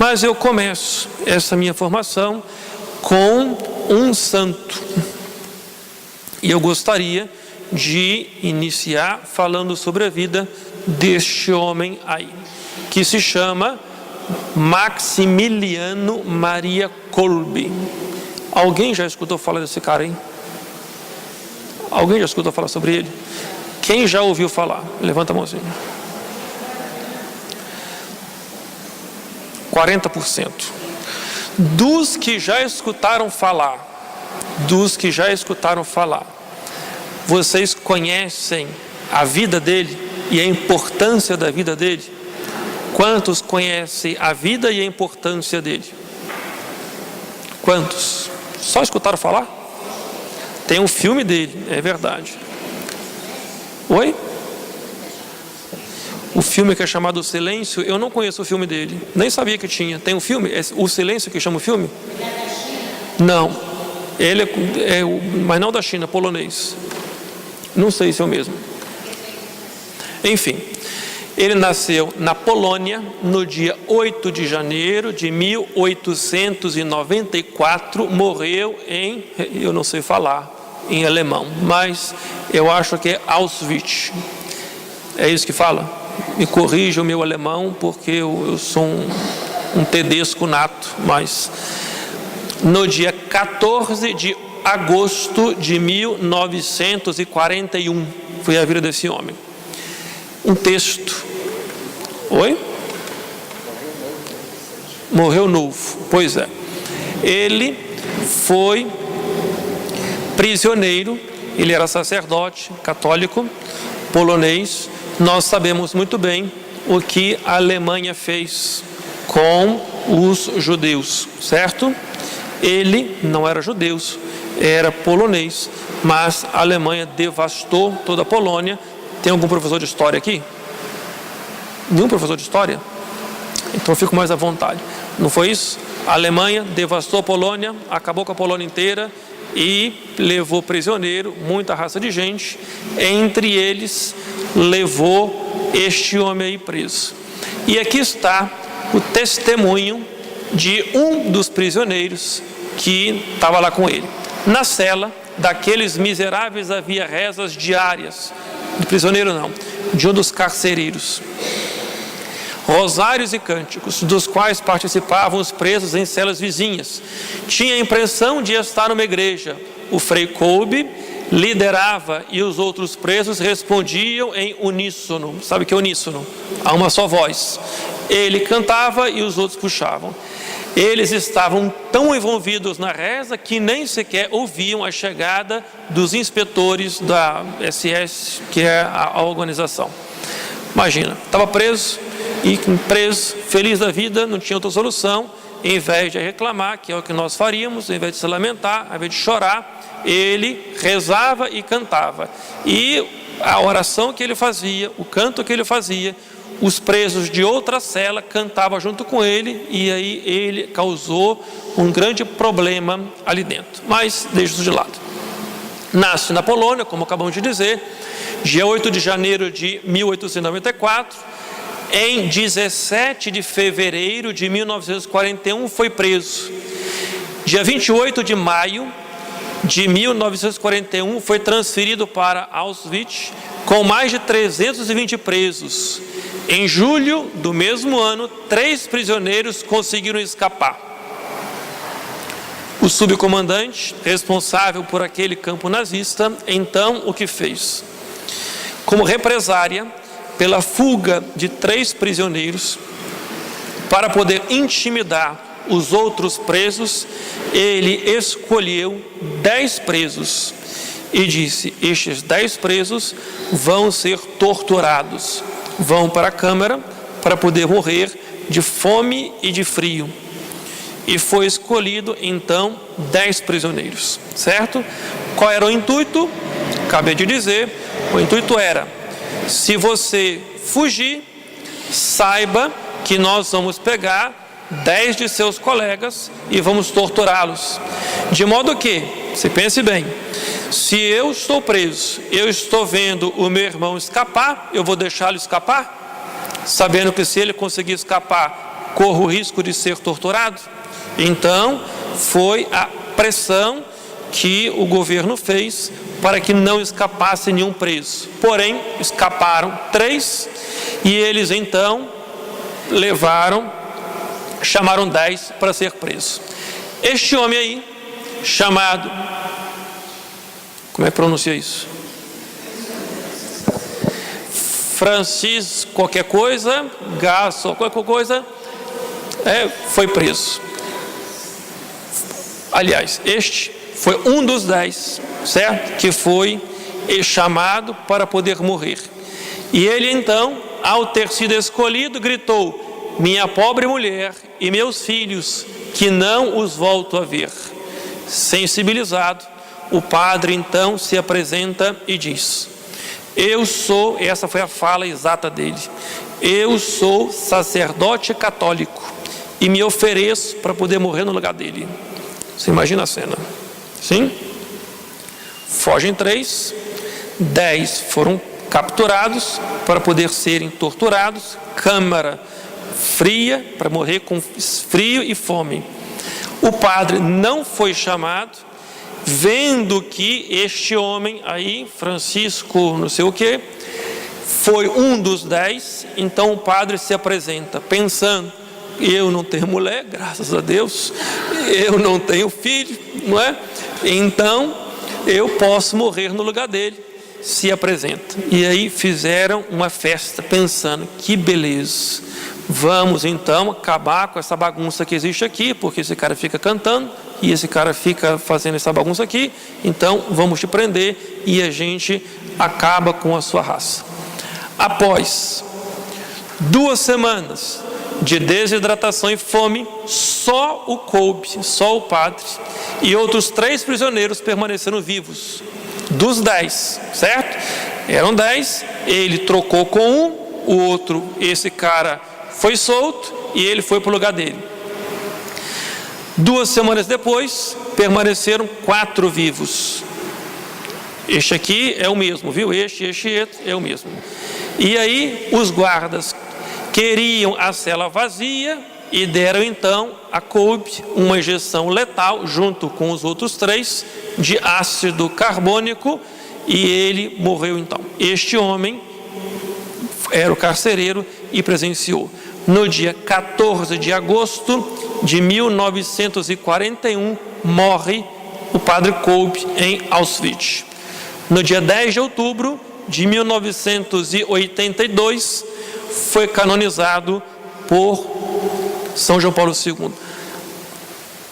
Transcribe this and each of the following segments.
Mas eu começo essa minha formação com um santo. E eu gostaria de iniciar falando sobre a vida deste homem aí, que se chama Maximiliano Maria Kolbe. Alguém já escutou falar desse cara, hein? Alguém já escutou falar sobre ele? Quem já ouviu falar? Levanta a mãozinha. 40%. Dos que já escutaram falar, vocês conhecem a vida dele e a importância da vida dele? Quantos conhecem a vida e a importância dele? Quantos? Só escutaram falar? Tem um filme dele, é verdade. Oi? O filme que é chamado O Silêncio, eu não conheço o filme dele, nem sabia que tinha. Tem um filme? É O Silêncio que chama o filme? Não. Ele mas não da China, polonês. Não sei se é o mesmo. Enfim, ele nasceu na Polônia no dia 8 de janeiro de 1894, morreu em, eu não sei falar em alemão, mas eu acho que é Auschwitz. É isso que fala? Me corrija o meu alemão, porque eu sou um tedesco nato, mas no dia 14 de agosto de 1941 foi a vida desse homem. Um texto. Oi? Morreu novo. Pois é. Ele foi prisioneiro, ele era sacerdote católico, polonês. Nós sabemos muito bem o que a Alemanha fez com os judeus, certo? Ele não era judeu, era polonês, mas a Alemanha devastou toda a Polônia. Tem algum professor de história aqui? Nenhum professor de história? Então eu fico mais à vontade. Não foi isso? A Alemanha devastou a Polônia, acabou com a Polônia inteira e levou prisioneiro muita raça de gente. Entre eles, levou este homem aí preso. E aqui está o testemunho de um dos prisioneiros que estava lá com ele. Na cela daqueles miseráveis havia rezas diárias, de prisioneiro não, de um dos carcereiros, rosários e cânticos, dos quais participavam os presos em celas vizinhas. Tinha a impressão de estar numa igreja. O frei Kolbe liderava e os outros presos respondiam em uníssono. Sabe o que é uníssono? A uma só voz. Ele cantava e os outros puxavam. Eles estavam tão envolvidos na reza que nem sequer ouviam a chegada dos inspetores da SS, que é a organização. Imagina, estava preso, feliz da vida, não tinha outra solução. Em vez de reclamar, que é o que nós faríamos, em vez de se lamentar, em vez de chorar, ele rezava e cantava. E a oração que ele fazia, o canto que ele fazia, os presos de outra cela cantavam junto com ele, e aí ele causou um grande problema ali dentro. Mas deixa isso de lado. Nasce na Polônia, como acabamos de dizer, dia 8 de janeiro de 1894. Em 17 de fevereiro de 1941 foi preso. Dia 28 de maio de 1941 foi transferido para Auschwitz com mais de 320 presos. Em julho do mesmo ano, 3 prisioneiros conseguiram escapar. O subcomandante, responsável por aquele campo nazista, então o que fez? Como represária pela fuga de 3 prisioneiros, para poder intimidar os outros presos, ele escolheu 10 presos e disse: estes 10 presos vão ser torturados, vão para a câmara para poder morrer de fome e de frio. E foi escolhido então 10 prisioneiros, certo? Qual era o intuito? Acabei de dizer, o intuito era: se você fugir, saiba que nós vamos pegar 10 de seus colegas e vamos torturá-los. De modo que, se pense bem, se eu estou preso, eu estou vendo o meu irmão escapar, eu vou deixá-lo escapar? Sabendo que se ele conseguir escapar, corro o risco de ser torturado? Então, foi a pressão que o governo fez para que não escapasse nenhum preso. Porém, escaparam 3 e eles então chamaram 10 para ser preso. Este homem aí, chamado, como é que pronuncia isso? Francis qualquer coisa, Gasso qualquer coisa, foi preso. Aliás, este foi um dos 10, certo? Que foi chamado para poder morrer. E ele então, ao ter sido escolhido, gritou: minha pobre mulher e meus filhos, que não os volto a ver. Sensibilizado, o padre então se apresenta e diz: essa foi a fala exata dele, eu sou sacerdote católico e me ofereço para poder morrer no lugar dele. Você imagina a cena? Sim? Fogem 3, 10 foram capturados para poder serem torturados, câmara fria, para morrer com frio e fome. O padre não foi chamado, vendo que este homem aí, Francisco não sei o que, foi um dos 10, então o padre se apresenta pensando: eu não tenho mulher, graças a Deus, eu não tenho filho, não é? Então eu posso morrer no lugar dele. Se apresenta. E aí fizeram uma festa pensando: que beleza, vamos então acabar com essa bagunça que existe aqui, porque esse cara fica cantando e esse cara fica fazendo essa bagunça aqui, então vamos te prender e a gente acaba com a sua raça. Após 2 semanas de desidratação e fome, só o Kolbe, só o padre e outros 3 prisioneiros permaneceram vivos. Dos 10, certo? Eram 10, ele trocou com um, o outro, esse cara foi solto e ele foi para o lugar dele. 2 semanas depois, permaneceram 4 vivos. Este aqui é o mesmo, viu? Este é o mesmo. E aí os guardas queriam a cela vazia e deram então a Kolbe uma injeção letal junto com os outros 3 de ácido carbônico e ele morreu então. Este homem era o carcereiro e presenciou. No dia 14 de agosto de 1941 morre o padre Kolbe em Auschwitz. No dia 10 de outubro de 1982 foi canonizado por São João Paulo II.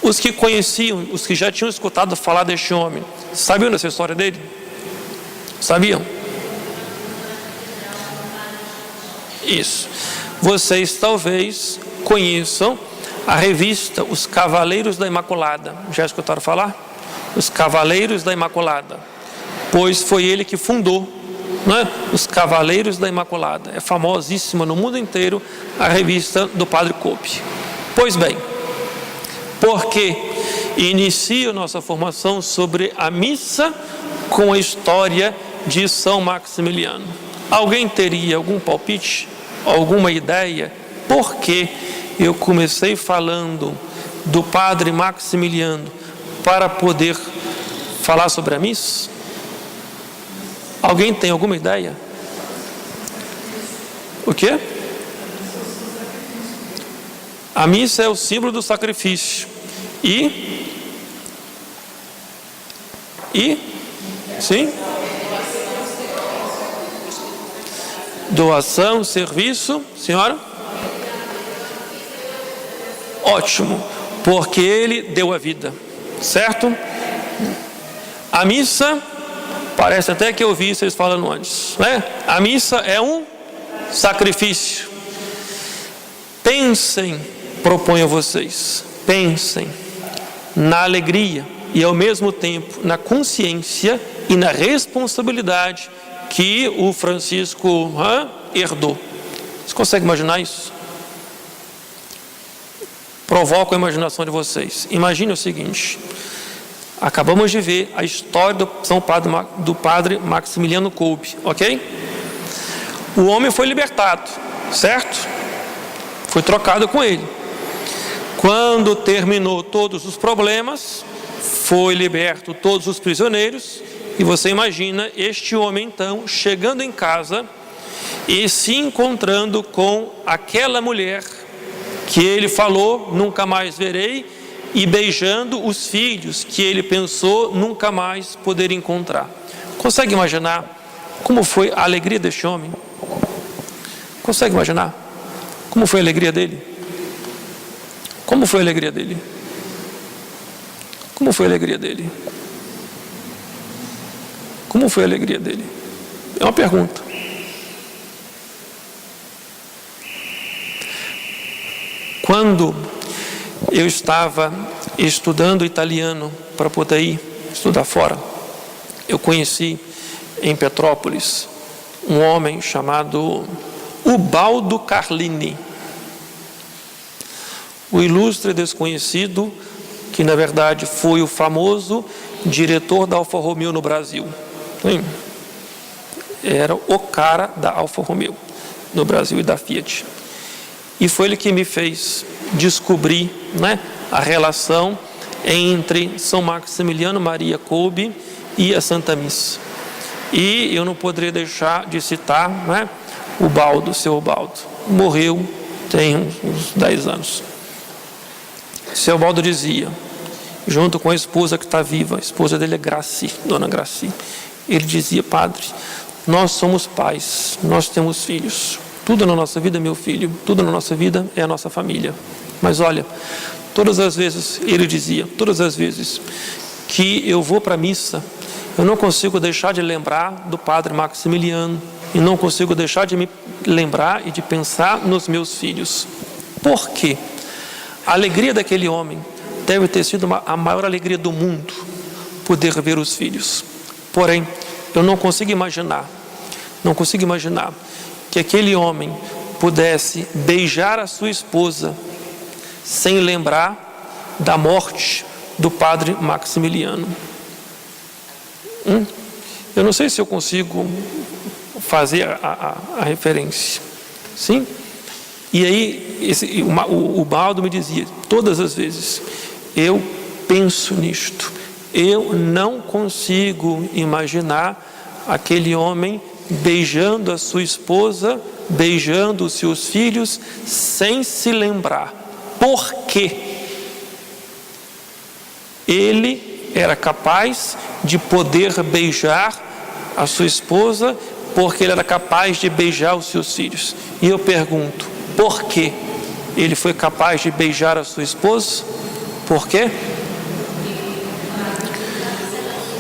Os que conheciam, os que já tinham escutado falar deste homem, sabiam dessa história dele? Sabiam? Isso. Vocês talvez conheçam a revista Os Cavaleiros da Imaculada. Já escutaram falar? Os Cavaleiros da Imaculada. Pois foi ele que fundou, né? Os Cavaleiros da Imaculada. É famosíssima no mundo inteiro a revista do padre Kolbe. Pois bem, porque inicio nossa formação sobre a missa com a história de São Maximiliano. Alguém teria algum palpite, alguma ideia? Por que eu comecei falando do padre Maximiliano para poder falar sobre a missa? Alguém tem alguma ideia? O quê? A missa é o símbolo do sacrifício. E? Sim? Doação, serviço, senhora? Ótimo, porque ele deu a vida, certo? A missa, parece até que eu ouvi vocês falando antes, né? A missa é um sacrifício. Pensem, proponho a vocês, pensem na alegria e ao mesmo tempo na consciência e na responsabilidade que o Francisco herdou. Vocês conseguem imaginar isso? Provoco a imaginação de vocês. Imagine o seguinte: acabamos de ver a história do padre Maximiliano Kolbe, ok? O homem foi libertado, certo? foi trocado com ele. Quando terminou todos os problemas, foi liberto todos os prisioneiros, e você imagina este homem então chegando em casa e se encontrando com aquela mulher que ele falou, nunca mais verei, e beijando os filhos que ele pensou nunca mais poder encontrar. Consegue imaginar como foi a alegria deste homem? Consegue imaginar como foi a alegria dele? Como foi a alegria dele? Como foi a alegria dele? Como foi a alegria dele? É uma pergunta. Quando eu estava estudando italiano para poder ir estudar fora, eu conheci em Petrópolis um homem chamado Ubaldo Carlini, o ilustre desconhecido que na verdade foi o famoso diretor da Alfa Romeo no Brasil. Sim. Era o cara da Alfa Romeo no Brasil e da Fiat. E foi ele que me fez descobrir, né, a relação entre São Maximiliano Maria Kolbe e a Santa Missa. E eu não poderia deixar de citar, né, o seu Ubaldo. Morreu tem uns 10 anos. Seu Ubaldo dizia, junto com a esposa que está viva, a esposa dele é Graci, Dona Graci, ele dizia: padre, nós somos pais, nós temos filhos, tudo na nossa vida é meu filho, tudo na nossa vida é a nossa família. Mas olha, todas as vezes, ele dizia, todas as vezes que eu vou para a missa, eu não consigo deixar de lembrar do padre Maximiliano, e não consigo deixar de me lembrar e de pensar nos meus filhos. Por quê? A alegria daquele homem deve ter sido a maior alegria do mundo, poder ver os filhos. Porém, eu não consigo imaginar que aquele homem pudesse beijar a sua esposa sem lembrar da morte do padre Maximiliano. Eu não sei se eu consigo fazer a referência. Sim? E aí, o Ubaldo me dizia, todas as vezes, eu penso nisto. Eu não consigo imaginar aquele homem beijando a sua esposa, beijando os seus filhos, sem se lembrar. Por quê? Ele era capaz de poder beijar a sua esposa, porque ele era capaz de beijar os seus filhos. E eu pergunto, por que ele foi capaz de beijar a sua esposa? Por quê?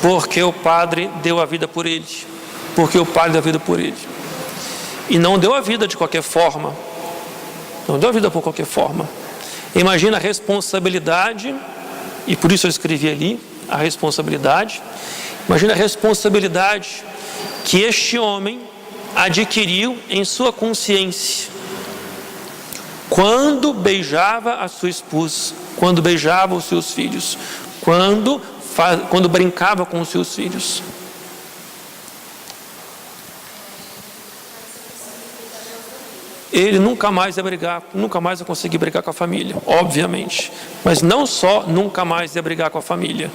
Porque o padre deu a vida por ele. Porque o padre deu a vida por ele. E não deu a vida de qualquer forma. Não deu a vida por qualquer forma. Imagina a responsabilidade, e por isso eu escrevi ali, a responsabilidade. Imagina a responsabilidade que este homem adquiriu em sua consciência quando beijava a sua esposa, quando beijava os seus filhos, quando brincava com os seus filhos. Ele nunca mais ia brigar, nunca mais ia conseguir brigar com a família, obviamente. Mas não só nunca mais ia brigar com a família,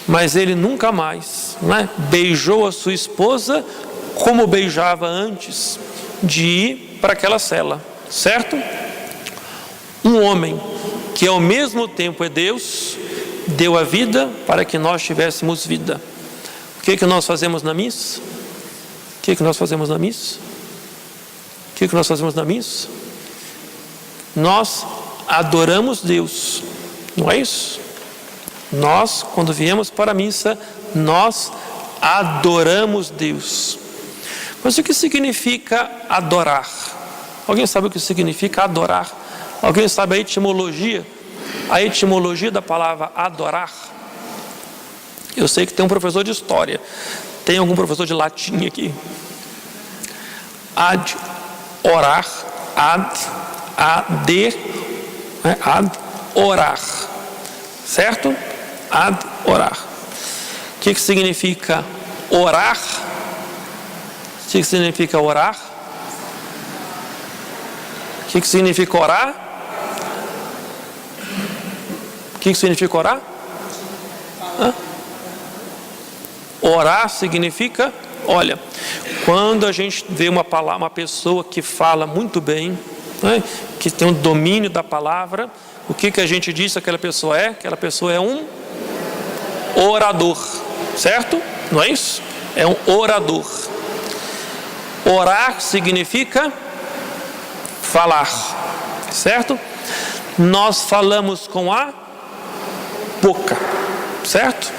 mas ele nunca mais, né, beijou a sua esposa como beijava antes de ir para aquela cela, certo? Um homem que ao mesmo tempo é Deus, deu a vida para que nós tivéssemos vida. O que nós fazemos na missa? O que nós fazemos na missa? O que nós fazemos na missa? Nós adoramos Deus, não é isso? Nós, quando viemos para a missa, nós adoramos Deus. Mas o que significa adorar? Alguém sabe o que significa adorar? Alguém sabe a etimologia? A etimologia da palavra adorar? Eu sei que tem um professor de história. Tem algum professor de latim aqui? Ad, orar, ad, orar. Certo? Ad, orar. O que significa orar? O que significa orar? O que significa orar? O que significa orar? Orar significa, olha, quando a gente vê uma pessoa que fala muito bem, né, que tem um domínio da palavra, o que a gente diz que aquela pessoa é? Aquela pessoa é um orador, certo? Não é isso? É um orador. Orar significa falar, certo? Nós falamos com a boca, certo?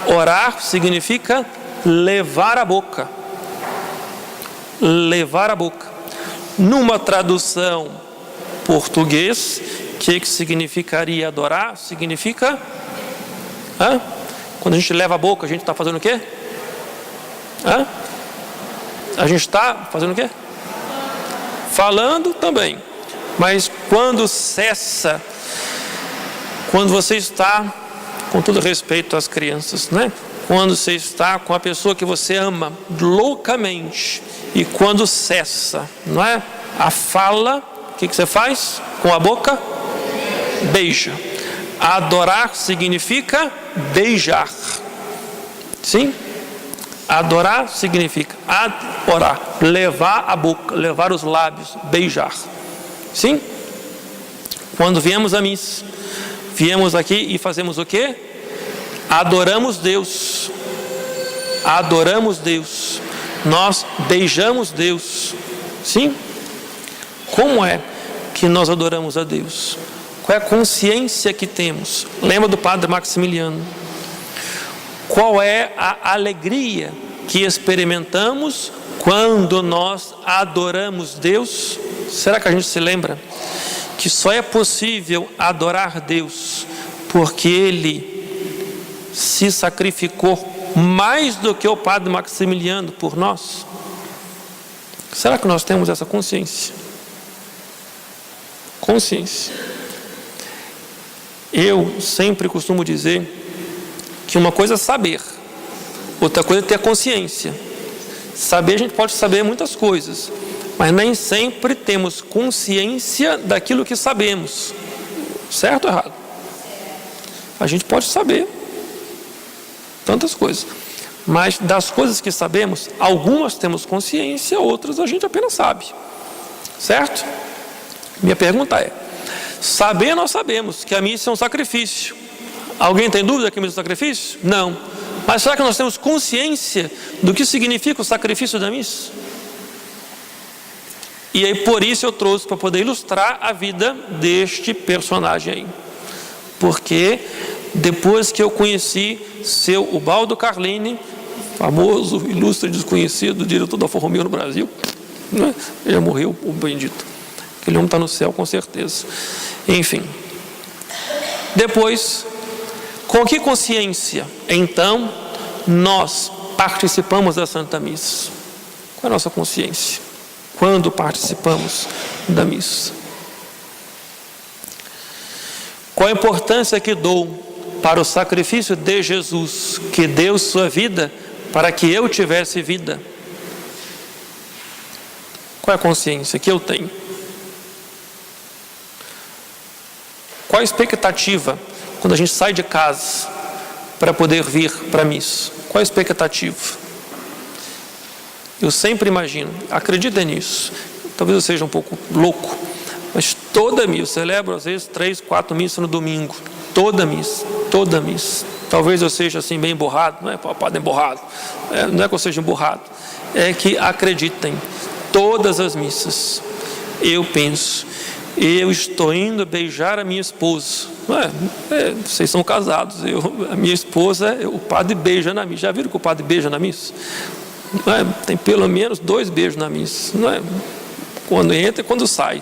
Orar significa levar a boca. Levar a boca. Numa tradução português, o que significaria adorar? Significa... Quando a gente leva a boca, a gente está fazendo o quê? A gente está fazendo o quê? Falando também. Mas quando cessa, quando você está, com todo respeito às crianças, né? Quando você está com a pessoa que você ama loucamente, e quando cessa, não é? A fala, o que você faz com a boca? Beija. Adorar significa beijar. Sim? Adorar significa orar, levar a boca, levar os lábios, beijar. Sim? Quando viemos à missa, viemos aqui e fazemos o quê? Adoramos Deus. Adoramos Deus. Nós beijamos Deus. Sim? Como é que nós adoramos a Deus? Qual é a consciência que temos? Lembra do Padre Maximiliano? Qual é a alegria que experimentamos quando nós adoramos Deus? Será que a gente se lembra que só é possível adorar Deus porque Ele se sacrificou mais do que o Padre Maximiliano por nós? Será que nós temos essa consciência? Consciência. Eu sempre costumo dizer que uma coisa é saber, outra coisa é ter consciência. Saber, a gente pode saber muitas coisas, mas nem sempre temos consciência daquilo que sabemos. Certo ou errado? A gente pode saber tantas coisas, mas das coisas que sabemos, algumas temos consciência, outras a gente apenas sabe. Certo? Minha pergunta é: saber, nós sabemos que a missa é um sacrifício. Alguém tem dúvida que a missa é um sacrifício? Não. Mas será que nós temos consciência do que significa o sacrifício da missa? E aí por isso eu trouxe para poder ilustrar a vida deste personagem aí. Porque depois que eu conheci seu Ubaldo Carlini, famoso, ilustre, desconhecido diretor da Alfa Romeo no Brasil, né? Ele já morreu, o bendito. Aquele homem está no céu com certeza. Enfim. Depois, com que consciência, então, nós participamos da Santa Missa? Qual é a nossa consciência quando participamos da missa? Qual a importância que dou para o sacrifício de Jesus, que deu sua vida para que eu tivesse vida? Qual é a consciência que eu tenho? Qual a expectativa quando a gente sai de casa para poder vir para a missa? Qual a expectativa? Eu sempre imagino, acredita nisso, talvez eu seja um pouco louco, mas toda missa, eu celebro às vezes 3, 4 missas no domingo, toda missa, talvez eu seja assim bem emborrado, não é padre emborrado, não é que eu seja emborrado, é que acreditem, todas as missas, eu penso, eu estou indo beijar a minha esposa. Vocês são casados, a minha esposa, o padre beija na missa. Já viram que o padre beija na missa? Tem pelo menos 2 beijos na missa. Quando entra e quando sai.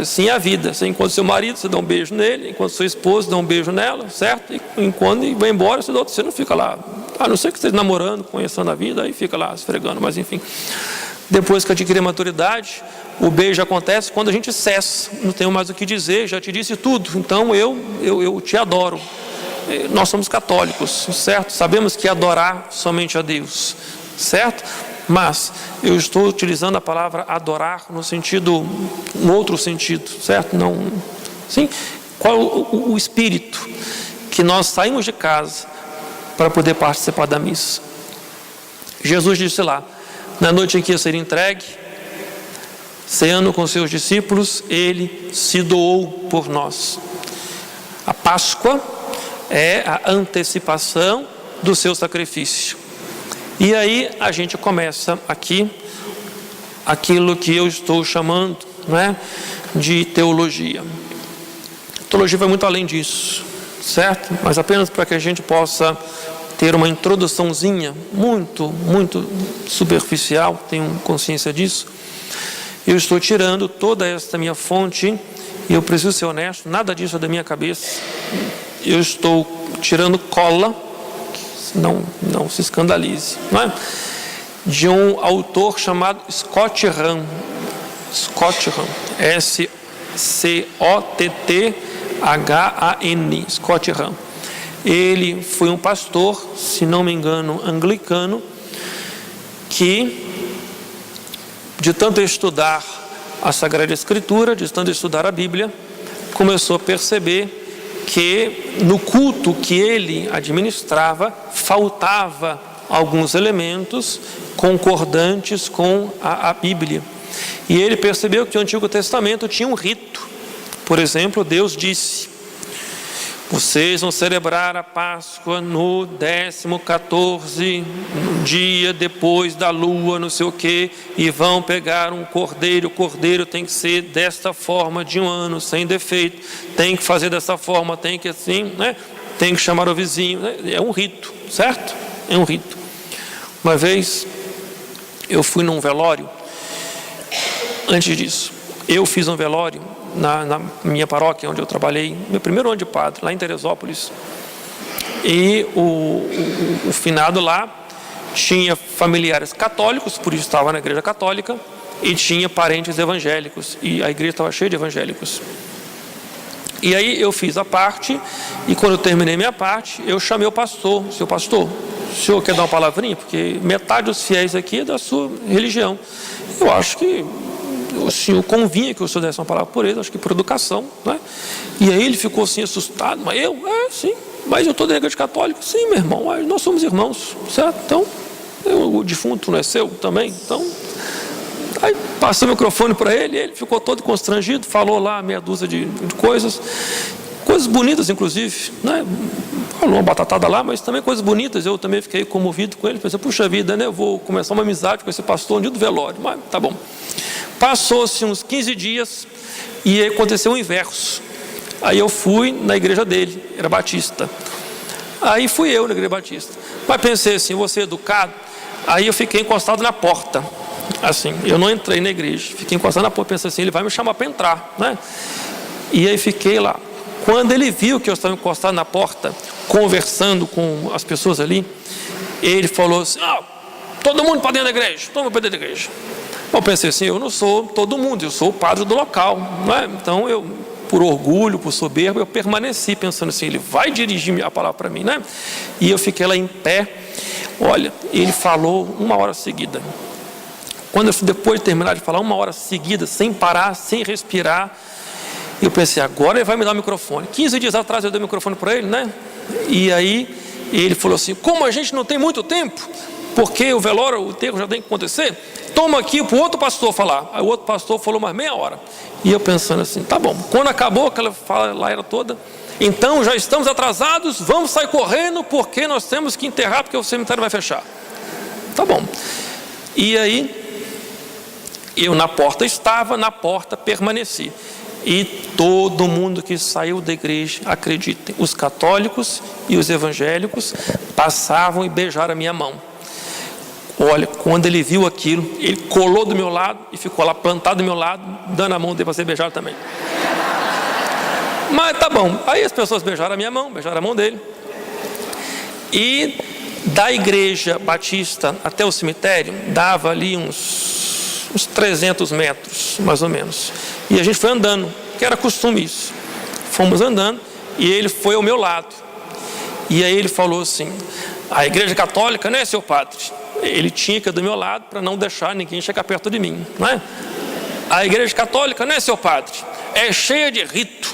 Assim é a vida. Você encontra seu marido, você dá um beijo nele. Enquanto sua esposa, dá um beijo nela, certo? E quando vai embora, você não fica lá. A não ser que esteja namorando, conhecendo a vida, aí fica lá esfregando, mas enfim. Depois que adquirir a maturidade, o beijo acontece quando a gente cessa. Não tenho mais o que dizer, já te disse tudo. Então eu te adoro. Nós somos católicos, certo? Sabemos que adorar somente a Deus certo? Mas eu estou utilizando a palavra adorar no sentido, um outro sentido, certo? Não, sim? Qual o espírito que nós saímos de casa para poder participar da missa? Jesus disse lá, na noite em que ia ser entregue, ceando com seus discípulos, ele se doou por nós. A Páscoa é a antecipação do seu sacrifício. E aí a gente começa aqui aquilo que eu estou chamando, não é, de teologia. Teologia vai muito além disso, certo? Mas apenas para que a gente possa ter uma introduçãozinha muito superficial, tenho consciência disso. Eu estou tirando toda esta minha fonte, e eu preciso ser honesto, nada disso é da minha cabeça. Eu estou tirando cola, não se escandalize, não é? De um autor chamado Scott Hahn, S-C-O-T-T-H-A-N, Scott Hahn. Ele foi um pastor, se não me engano, anglicano, que, de tanto estudar a Sagrada Escritura, de tanto estudar a Bíblia, começou a perceber que no culto que ele administrava faltava alguns elementos concordantes com a Bíblia. E ele percebeu que o Antigo Testamento tinha um rito. Por exemplo, Deus disse: vocês vão celebrar a Páscoa no 14º dia depois da lua, não sei o que, e vão pegar um cordeiro. O cordeiro tem que ser desta forma, de um ano, sem defeito, tem que fazer dessa forma, tem que assim, né? Tem que chamar o vizinho, né? É um rito, certo? É um rito. Uma vez eu fui num velório. Antes disso, eu fiz um velório na minha paróquia, onde eu trabalhei, meu primeiro ano de padre, lá em Teresópolis. E o finado lá tinha familiares católicos, por isso estava na igreja católica, e tinha parentes evangélicos, e a igreja estava cheia de evangélicos. E aí eu fiz a parte, e quando eu terminei minha parte, eu chamei o pastor: seu pastor, o senhor quer dar uma palavrinha? Porque metade dos fiéis aqui é da sua religião. Eu acho que o senhor convinha que o senhor desse uma palavra por ele, acho que por educação, né? E aí ele ficou assim assustado. Mas eu? Sim, mas eu estou da igreja católica. Sim, meu irmão, nós somos irmãos, certo? Então, o defunto não é seu também? Então, aí passei o microfone para ele, ele ficou todo constrangido, falou lá meia dúzia de coisas bonitas, inclusive, né? Falou uma batatada lá, mas também coisas bonitas. Eu também fiquei comovido com ele, pensei, puxa vida, né? Eu vou começar uma amizade com esse pastor no dia do velório, mas tá bom. Passou-se uns 15 dias e aconteceu o inverso. Aí eu fui na igreja dele, era batista. Aí fui eu na igreja batista. Mas pensei assim, vou ser educado. Aí eu fiquei encostado na porta. Assim, eu não entrei na igreja, fiquei encostado na porta, pensei assim, ele vai me chamar para entrar, né? E aí fiquei lá. Quando ele viu que eu estava encostado na porta, conversando com as pessoas ali, ele falou assim: todo mundo para dentro da igreja, todo mundo para dentro da igreja. Eu pensei assim, eu não sou todo mundo, eu sou o padre do local, né? Então eu, por orgulho, por soberba, eu permaneci pensando assim, ele vai dirigir a palavra para mim, né? E eu fiquei lá em pé. Olha, ele falou 1 hora seguida. Quando eu, depois de terminar de falar 1 hora seguida, sem parar, sem respirar, eu pensei, agora ele vai me dar o microfone. 15 dias atrás eu dei o microfone para ele, né? E aí ele falou assim, como a gente não tem muito tempo, porque o velório, o enterro já tem que acontecer, toma aqui para o outro pastor falar. Aí o outro pastor falou mais meia hora. E eu pensando assim, tá bom. Quando acabou aquela fala lá era toda, então já estamos atrasados, vamos sair correndo, porque nós temos que enterrar, porque o cemitério vai fechar. Tá bom. E aí, eu na porta estava, na porta permaneci. E todo mundo que saiu da igreja, acreditem, os católicos e os evangélicos passavam e beijaram a minha mão. Olha, quando ele viu aquilo, ele colou do meu lado e ficou lá plantado do meu lado, dando a mão dele para ser beijado também. Mas tá bom, aí as pessoas beijaram a minha mão, beijaram a mão dele. E da igreja batista até o cemitério, dava ali uns 300 metros, mais ou menos. E a gente foi andando, que era costume isso. Fomos andando e ele foi ao meu lado. E aí ele falou assim, A Igreja Católica, né, seu padre? Ele tinha que ir do meu lado para não deixar ninguém chegar perto de mim, não é? A Igreja Católica, né, seu padre? É cheia de rito.